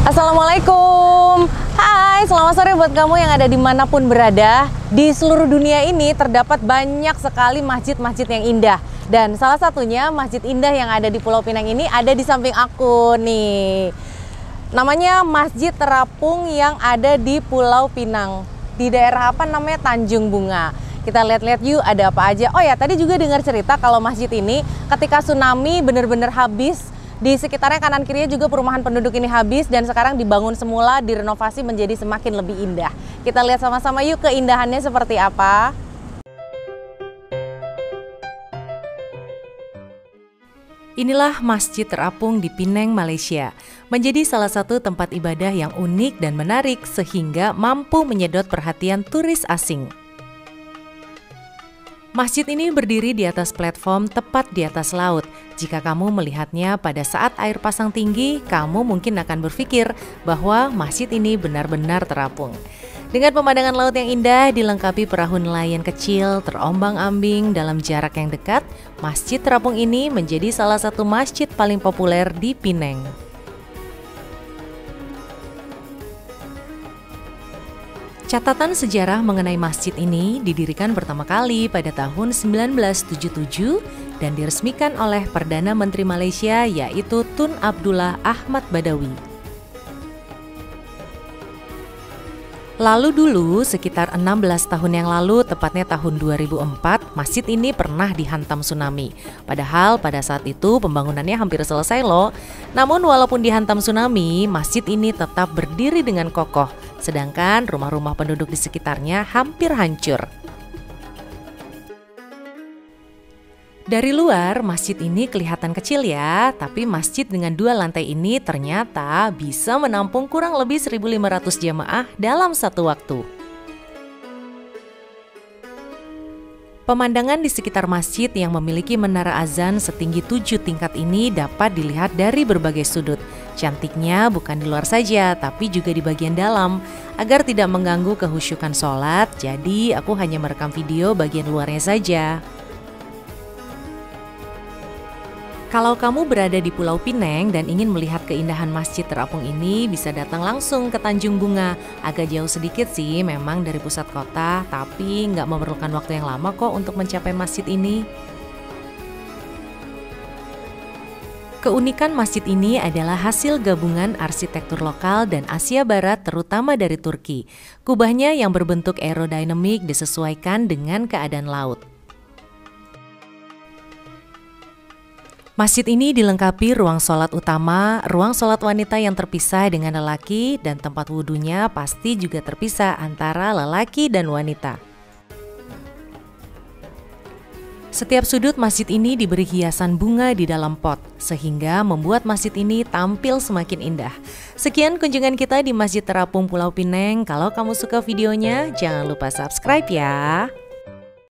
Assalamualaikum. Hai, selamat sore buat kamu yang ada dimanapun berada. Di seluruh dunia ini terdapat banyak sekali masjid-masjid yang indah. Dan salah satunya masjid indah yang ada di Pulau Pinang ini ada di samping aku nih. Namanya Masjid Terapung yang ada di Pulau Pinang. Di daerah apa namanya? Tanjung Bunga. Kita lihat-lihat yuk ada apa aja. Oh ya, tadi juga dengar cerita kalau masjid ini ketika tsunami bener-bener habis. Di sekitarnya kanan kirinya juga perumahan penduduk ini habis dan sekarang dibangun semula, direnovasi menjadi semakin lebih indah. Kita lihat sama-sama yuk keindahannya seperti apa. Inilah Masjid Terapung di Penang, Malaysia. Menjadi salah satu tempat ibadah yang unik dan menarik sehingga mampu menyedot perhatian turis asing. Masjid ini berdiri di atas platform tepat di atas laut. Jika kamu melihatnya pada saat air pasang tinggi, kamu mungkin akan berpikir bahwa masjid ini benar-benar terapung. Dengan pemandangan laut yang indah, dilengkapi perahu nelayan kecil, terombang-ambing dalam jarak yang dekat, Masjid Terapung ini menjadi salah satu masjid paling populer di Penang. Catatan sejarah mengenai masjid ini didirikan pertama kali pada tahun 1977 dan diresmikan oleh Perdana Menteri Malaysia yaitu Tun Abdullah Ahmad Badawi. Lalu dulu, sekitar 16 tahun yang lalu, tepatnya tahun 2004, masjid ini pernah dihantam tsunami. Padahal pada saat itu pembangunannya hampir selesai loh. Namun walaupun dihantam tsunami, masjid ini tetap berdiri dengan kokoh. Sedangkan rumah-rumah penduduk di sekitarnya hampir hancur. Dari luar, masjid ini kelihatan kecil ya, tapi masjid dengan 2 lantai ini ternyata bisa menampung kurang lebih 1.500 jamaah dalam satu waktu. Pemandangan di sekitar masjid yang memiliki menara azan setinggi 7 tingkat ini dapat dilihat dari berbagai sudut. Cantiknya bukan di luar saja, tapi juga di bagian dalam. Agar tidak mengganggu kehusyukan sholat, jadi aku hanya merekam video bagian luarnya saja. Kalau kamu berada di Pulau Pinang dan ingin melihat keindahan Masjid Terapung ini, bisa datang langsung ke Tanjung Bunga. Agak jauh sedikit sih memang dari pusat kota, tapi nggak memerlukan waktu yang lama kok untuk mencapai masjid ini. Keunikan masjid ini adalah hasil gabungan arsitektur lokal dan Asia Barat terutama dari Turki. Kubahnya yang berbentuk aerodinamik disesuaikan dengan keadaan laut. Masjid ini dilengkapi ruang sholat utama, ruang sholat wanita yang terpisah dengan lelaki, dan tempat wudhunya pasti juga terpisah antara lelaki dan wanita. Setiap sudut masjid ini diberi hiasan bunga di dalam pot, sehingga membuat masjid ini tampil semakin indah. Sekian kunjungan kita di Masjid Terapung Pulau Pinang. Kalau kamu suka videonya, jangan lupa subscribe ya.